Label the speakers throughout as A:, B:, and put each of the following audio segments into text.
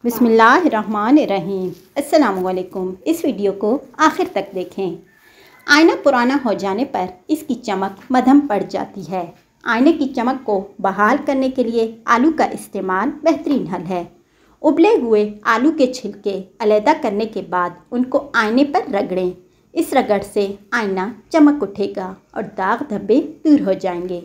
A: बिस्मिल्लाहिर्रहमानिर्रहीम। अस्सलामुअलैकुम। इस वीडियो को आखिर तक देखें। आईना पुराना हो जाने पर इसकी चमक मद्धम पड़ जाती है। आईने की चमक को बहाल करने के लिए आलू का इस्तेमाल बेहतरीन हल है। उबले हुए आलू के छिलके अलहदा करने के बाद उनको आईने पर रगड़ें। इस रगड़ से आईना चमक उठेगा और दाग धब्बे दूर हो जाएंगे।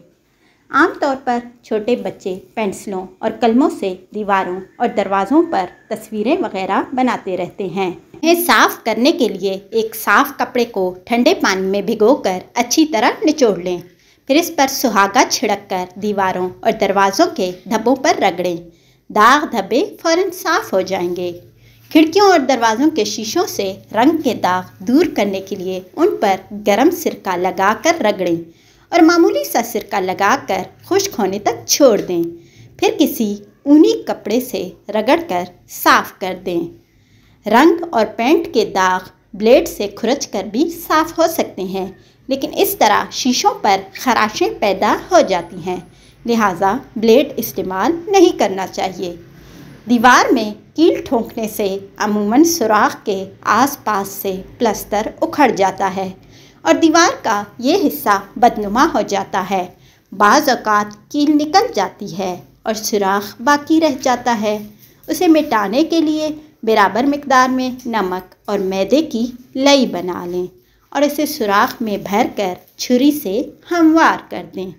A: आमतौर पर छोटे बच्चे पेंसिलों और कलमों से दीवारों और दरवाज़ों पर तस्वीरें वगैरह बनाते रहते हैं। इन्हें साफ़ करने के लिए एक साफ़ कपड़े को ठंडे पानी में भिगोकर अच्छी तरह निचोड़ लें। फिर इस पर सुहागा छिड़ककर दीवारों और दरवाज़ों के धब्बों पर रगड़ें। दाग धब्बे फ़ौरन साफ़ हो जाएंगे। खिड़कियों और दरवाज़ों के शीशों से रंग के दाग दूर करने के लिए उन पर गर्म सिरका लगाकर रगड़ें और मामूली सा सिरका लगाकर खुश्क होने तक छोड़ दें। फिर किसी ऊनी कपड़े से रगड़कर साफ़ कर दें। रंग और पेंट के दाग ब्लेड से खुरचकर भी साफ़ हो सकते हैं, लेकिन इस तरह शीशों पर खराशें पैदा हो जाती हैं, लिहाजा ब्लेड इस्तेमाल नहीं करना चाहिए। दीवार में कील ठोंकने से अमूमन सुराख के आसपास से प्लास्टर उखड़ जाता है और दीवार का ये हिस्सा बदनुमा हो जाता है। बाज़ औक़ात कील निकल जाती है और सुराख बाकी रह जाता है। उसे मिटाने के लिए बराबर मिकदार में नमक और मैदे की लई बना लें और इसे सुराख में भरकर छुरी से हमवार कर दें।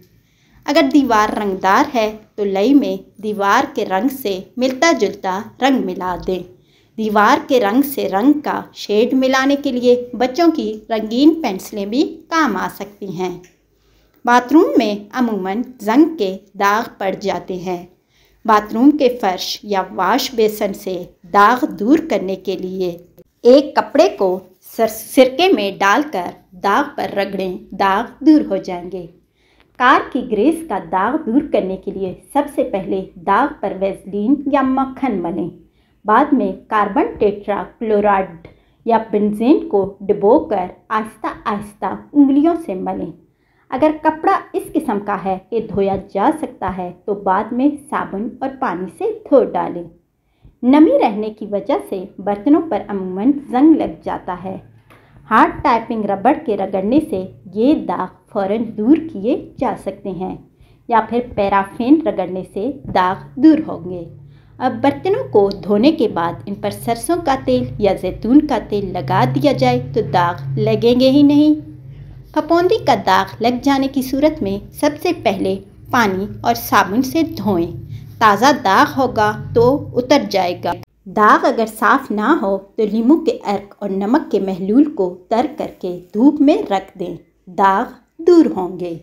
A: अगर दीवार रंगदार है तो लई में दीवार के रंग से मिलता जुलता रंग मिला दें। दीवार के रंग से रंग का शेड मिलाने के लिए बच्चों की रंगीन पेंसिलें भी काम आ सकती हैं। बाथरूम में अमूमन जंग के दाग पड़ जाते हैं। बाथरूम के फर्श या वाश बेसन से दाग दूर करने के लिए एक कपड़े को सिरके में डालकर दाग पर रगड़ें। दाग दूर हो जाएंगे। कार की ग्रीस का दाग दूर करने के लिए सबसे पहले दाग पर वैसलीन या मक्खन मलें। बाद में कार्बन टेट्रा क्लोराइड या बेंजीन को डुबोकर आहिस्ता आहिस्ता उंगलियों से मलें। अगर कपड़ा इस किस्म का है कि धोया जा सकता है तो बाद में साबुन और पानी से धो डालें। नमी रहने की वजह से बर्तनों पर अमूमन जंग लग जाता है। हार्ड टाइपिंग रबड़ के रगड़ने से ये दाग फ़ौरन दूर किए जा सकते हैं या फिर पैराफिन रगड़ने से दाग दूर होंगे। अब बर्तनों को धोने के बाद इन पर सरसों का तेल या जैतून का तेल लगा दिया जाए तो दाग लगेंगे ही नहीं। फफूंदी का दाग लग जाने की सूरत में सबसे पहले पानी और साबुन से धोएं। ताज़ा दाग होगा तो उतर जाएगा। दाग अगर साफ़ ना हो तो नींबू के अर्क और नमक के महलूल को तर करके धूप में रख दें। दाग दूर होंगे।